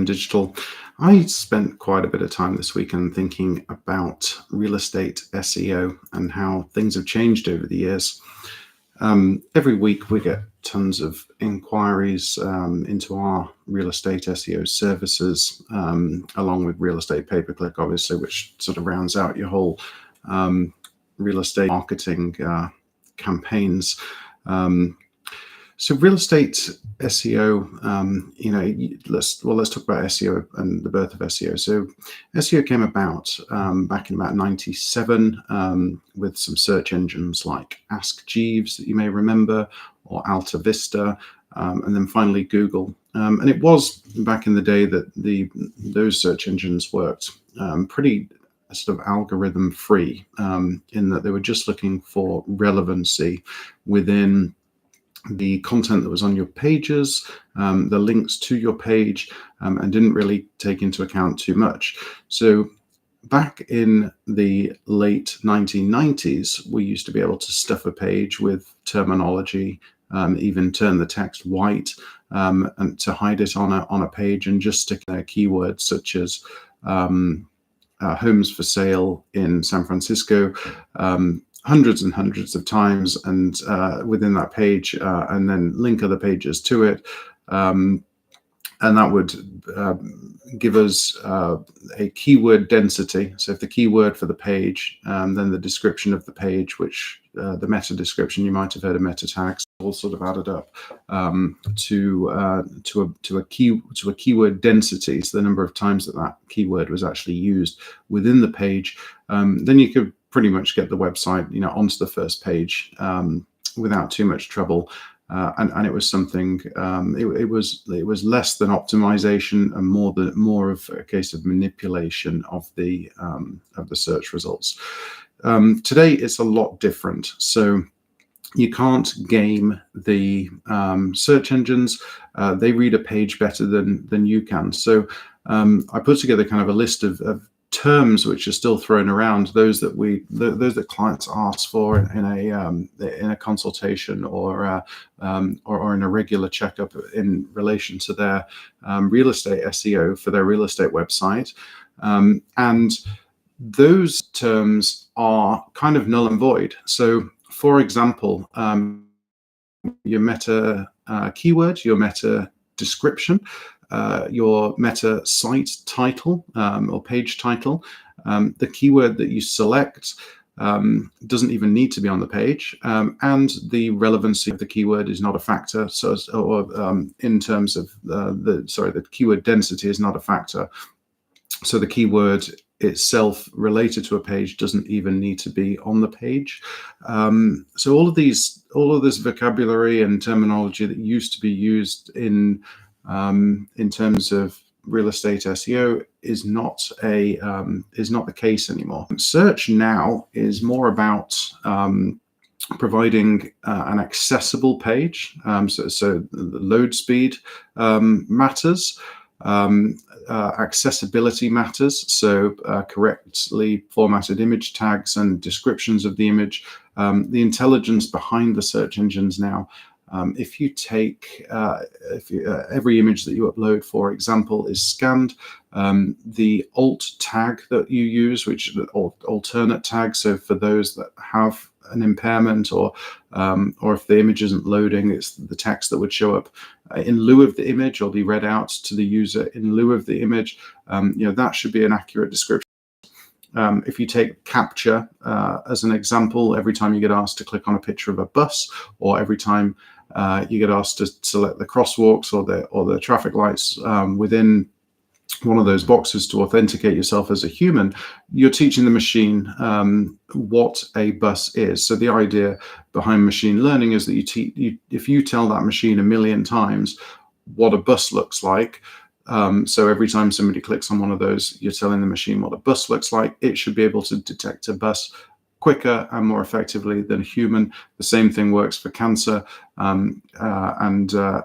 CHEM.digital. I spent quite a bit of time this weekend thinking about real estate SEO and how things have changed over the years. Every week we get tons of inquiries into our real estate SEO services, along with real estate pay-per-click, obviously, which sort of rounds out your whole real estate marketing campaigns. So real estate SEO, let's talk about SEO and the birth of SEO. So SEO came about back in about 97 with some search engines like Ask Jeeves that you may remember, or Alta Vista, and then finally Google. And it was back in the day that those search engines worked pretty sort of algorithm free, in that they were just looking for relevancy within the content that was on your pages, the links to your page, and didn't really take into account too much. So back in the late 1990s, we used to be able to stuff a page with terminology, even turn the text white, and to hide it on a page, and just stick in keywords such as homes for sale in San Francisco, hundreds and hundreds of times, and within that page, and then link other pages to it, and that would give us a keyword density. So if the keyword for the page, then the description of the page, which the meta description, you might have heard of meta tags, all sort of added up to a keyword density, so the number of times that keyword was actually used within the page. Then you could pretty much get the website, onto the first page without too much trouble. And it was something. It was less than optimization and more of a case of manipulation of the search results. Today it's a lot different. So you can't game the search engines. They read a page better than you can. So I put together kind of a list of terms which are still thrown around, those that clients ask for in a consultation or in a regular checkup in relation to their real estate SEO for their real estate website, and those terms are kind of null and void. So, for example, your meta keyword, your meta description, your meta site title or page title, the keyword that you select doesn't even need to be on the page, and the relevancy of the keyword is not a factor. So, in terms of the keyword density is not a factor. So the keyword itself related to a page doesn't even need to be on the page. So all of this vocabulary and terminology that used to be used in terms of real estate SEO is not the case anymore. Search now is more about providing an accessible page. So the load speed matters. Accessibility matters. So correctly formatted image tags and descriptions of the image. The intelligence behind the search engines now. If you take every image that you upload, for example, is scanned, the alt tag that you use, which is the alternate tag, so for those that have an impairment, or if the image isn't loading, it's the text that would show up in lieu of the image, or be read out to the user in lieu of the image. That should be an accurate description. If you take capture as an example, every time you get asked to click on a picture of a bus, or every time you get asked to select the crosswalks or the traffic lights within one of those boxes to authenticate yourself as a human, you're teaching the machine what a bus is. So the idea behind machine learning is that if you tell that machine a million times what a bus looks like, so every time somebody clicks on one of those, you're telling the machine what a bus looks like, it should be able to detect a bus quicker and more effectively than a human. The same thing works for cancer and other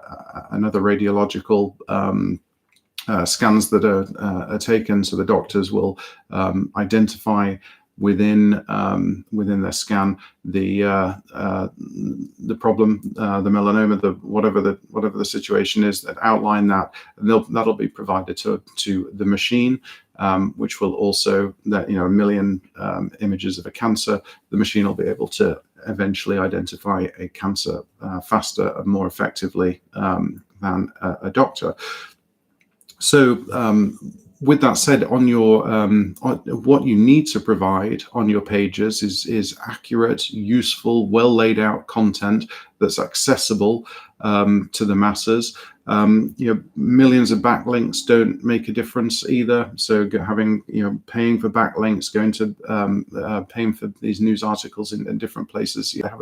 radiological scans that are taken. So the doctors will identify within their scan the problem, the melanoma, whatever the situation is, that outline that, and that'll be provided to the machine, which will also, that, a million images of a cancer, the machine will be able to eventually identify a cancer faster and more effectively than a doctor. So with that said, on your what you need to provide on your pages is accurate, useful, well laid out content that's accessible to the masses. Millions of backlinks don't make a difference either. So having, paying for backlinks, going to paying for these news articles in different places, they have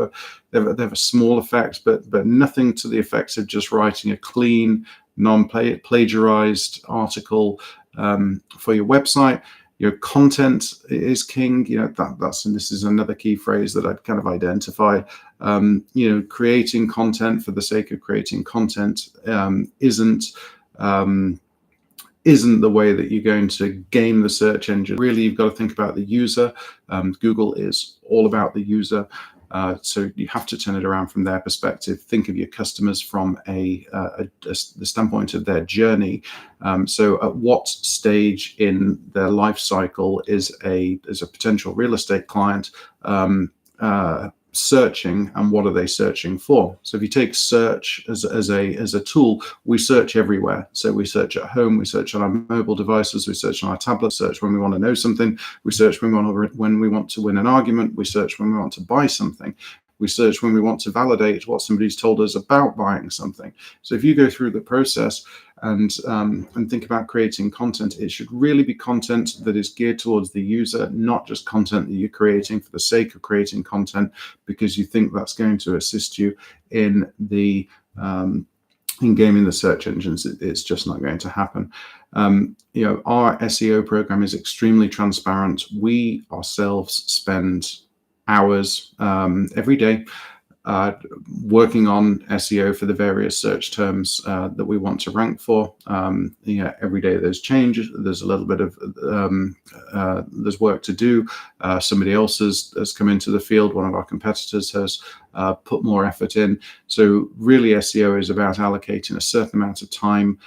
a small effect, but nothing to the effects of just writing a clean, non-plagiarized article for your website. Your content is king. And this is another key phrase that I'd kind of identify. Creating content for the sake of creating content isn't the way that you're going to game the search engine. Really, you've got to think about the user. Google is all about the user. So you have to turn it around from their perspective. Think of your customers from the standpoint of their journey. So at what stage in their life cycle is a potential real estate client searching, and what are they searching for? So if you take search as a tool, we search everywhere. So we search at home, we search on our mobile devices, we search on our tablet, search when we want to know something, we search when we want to win an argument, we search when we want to buy something, we search when we want to validate what somebody's told us about buying something. So if you go through the process and think about creating content, it should really be content that is geared towards the user, not just content that you're creating for the sake of creating content because you think that's going to assist you in gaming the search engines. It's just not going to happen. Our SEO program is extremely transparent. We ourselves spend hours every day working on SEO for the various search terms that we want to rank for. Every day there's change. There's a little bit of there's work to do. Somebody else has come into the field. One of our competitors has put more effort in. So really, SEO is about allocating a certain amount of time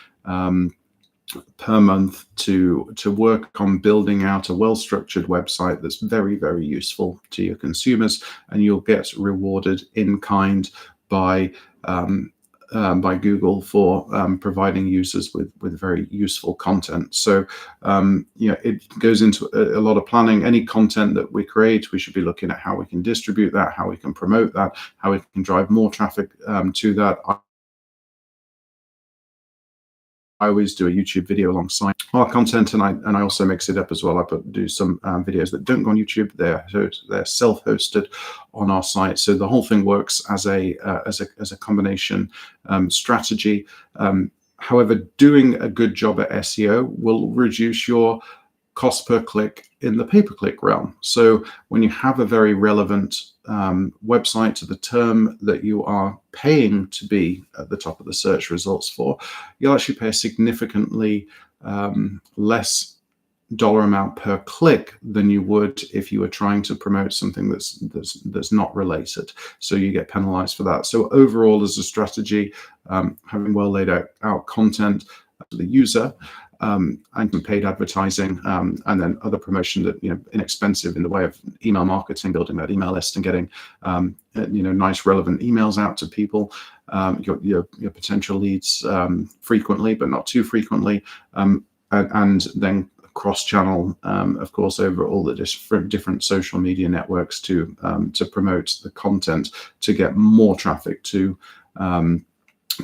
per month to work on building out a well-structured website that's very, very useful to your consumers, and you'll get rewarded in kind by Google for providing users with very useful content. So it goes into a lot of planning. Any content that we create, we should be looking at how we can distribute that, how we can promote that, how we can drive more traffic to that. I always do a YouTube video alongside our content, and I also mix it up as well. I do some videos that don't go on YouTube. They're self-hosted on our site. So the whole thing works as a combination strategy. However, doing a good job at SEO will reduce your cost per click in the pay-per-click realm. So when you have a very relevant website to the term that you are paying to be at the top of the search results for, you'll actually pay a significantly less dollar amount per click than you would if you were trying to promote something that's not related. So you get penalized for that. So overall, as a strategy, having well laid out content to the user, and some paid advertising, and then other promotion that inexpensive in the way of email marketing, building that email list and getting nice relevant emails out to people, your potential leads frequently but not too frequently, and then cross-channel, of course, over all the different social media networks to promote the content to get more traffic to the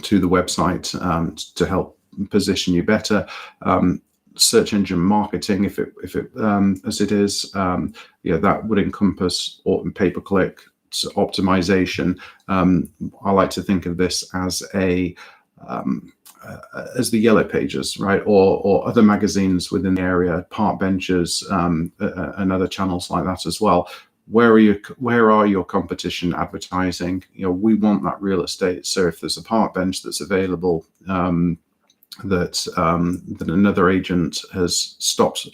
website, to help position you better. Search engine marketing, if it as it is, that would encompass pay-per-click optimization. I like to think of this as the Yellow Pages, right, or other magazines within the area, park benches, and other channels like that as well. Where are your competition advertising? We want that real estate. So if there's a park bench that's available, that another agent has stopped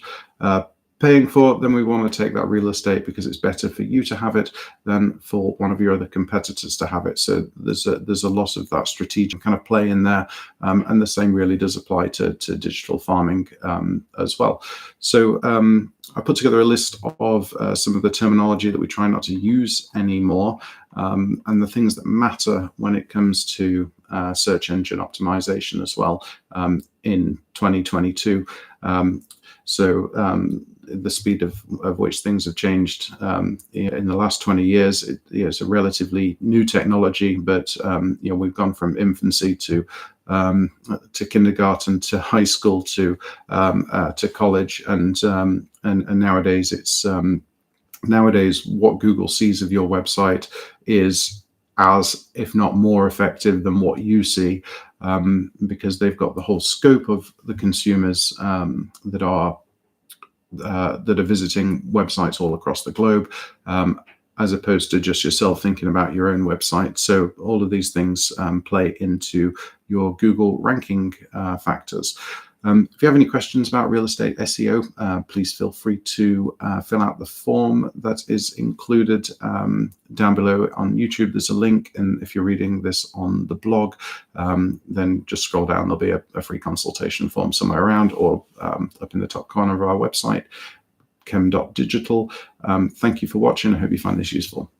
paying for, then we want to take that real estate because it's better for you to have it than for one of your other competitors to have it. So there's a lot of that strategic kind of play in there, and the same really does apply to digital farming as well. So I put together a list of some of the terminology that we try not to use anymore, and the things that matter when it comes to search engine optimization as well in 2022. The speed of which things have changed in the last 20 years. It's a relatively new technology, but we've gone from infancy to kindergarten to high school to college, and nowadays it's nowadays what Google sees of your website is as, if not more effective than what you see, because they've got the whole scope of the consumers that are visiting websites all across the globe, as opposed to just yourself thinking about your own website. So all of these things play into your Google ranking factors. If you have any questions about real estate SEO, please feel free to fill out the form that is included down below on YouTube. There's a link, and if you're reading this on the blog, then just scroll down. There'll be a free consultation form somewhere around, or up in the top corner of our website, CHEM.digital. Thank you for watching. I hope you find this useful.